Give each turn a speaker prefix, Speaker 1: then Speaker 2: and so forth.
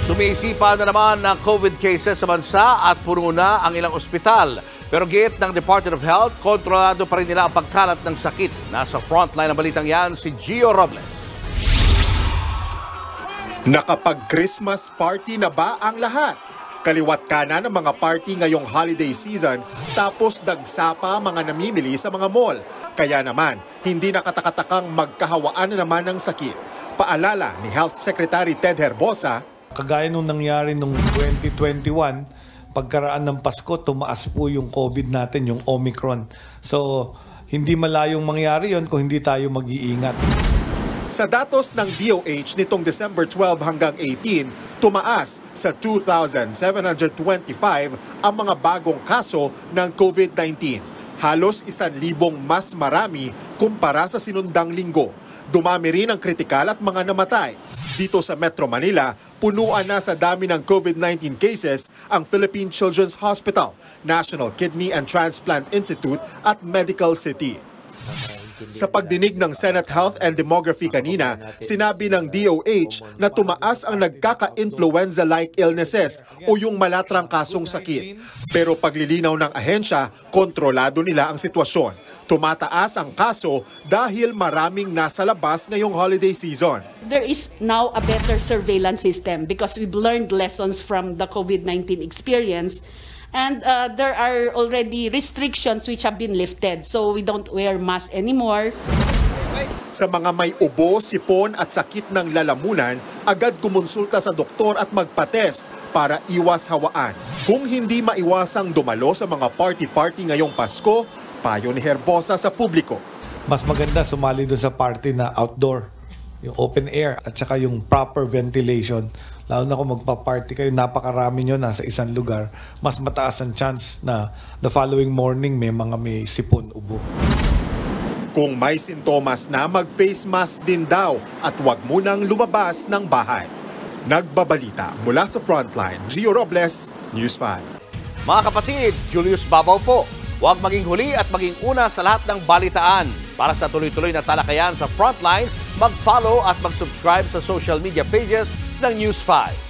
Speaker 1: Sumisipa na naman ng COVID cases sa bansa at puno na ang ilang ospital. Pero giit ng Department of Health, kontrolado pa rin nila ang pagkalat ng sakit. Nasa frontline ng balitang yan si Gio Robles.
Speaker 2: Nakapag-Christmas party na ba ang lahat? Kaliwat kanan ng mga party ngayong holiday season, tapos dagsa pa mga namimili sa mga mall. Kaya naman, hindi nakatakatakang magkahawaan na naman ng sakit. Paalala ni Health Secretary Ted Herbosa,
Speaker 3: kagaya nung nangyari nung 2021, pagkaraan ng Pasko, tumaas po yung COVID natin, yung Omicron. So, hindi malayong mangyari yon kung hindi tayo mag-iingat.
Speaker 2: Sa datos ng DOH nitong December 12 hanggang 18, tumaas sa 2,725 ang mga bagong kaso ng COVID-19. Halos 1,000 mas marami kumpara sa sinundang linggo. Dumami rin ang kritikal at mga namatay. Dito sa Metro Manila, punuan na sa dami ng COVID-19 cases ang Philippine Children's Hospital, National Kidney and Transplant Institute at Medical City. Sa pagdinig ng Senate Health and Demography kanina, sinabi ng DOH na tumaas ang nagkaka-influenza-like illnesses o yung malatrang kasong sakit. Pero paglilinaw ng ahensya, kontrolado nila ang sitwasyon. Tumataas ang kaso dahil maraming nasa labas ngayong holiday season.
Speaker 4: There is now a better surveillance system because we've learned lessons from the COVID-19 experience. And there are already restrictions which have been lifted. So we don't wear masks anymore.
Speaker 2: Sa mga may ubo, sipon at sakit ng lalamunan, agad kumonsulta sa doktor at magpa-test para iwas hawaan. Kung hindi maiwasang dumalo sa mga party-party ngayong Pasko, payo ni Herbosa sa publiko.
Speaker 3: Mas maganda sumali doon sa party na outdoor, yung open air at saka yung proper ventilation. Lalo na kung magpa-party kayo, napakarami nyo nasa isang lugar, mas mataas ang chance na the following morning may sipon, ubo.
Speaker 2: Kung may sintomas na, mag-face mask din daw at huwag munang lumabas ng bahay. Nagbabalita mula sa Frontline, Gio Robles, News 5.
Speaker 1: Mga kapatid, Julius Babaw po. Huwag maging huli at maging una sa lahat ng balitaan. Para sa tuloy-tuloy na talakayan sa Frontline, mag-follow at mag-subscribe sa social media pages ng News 5.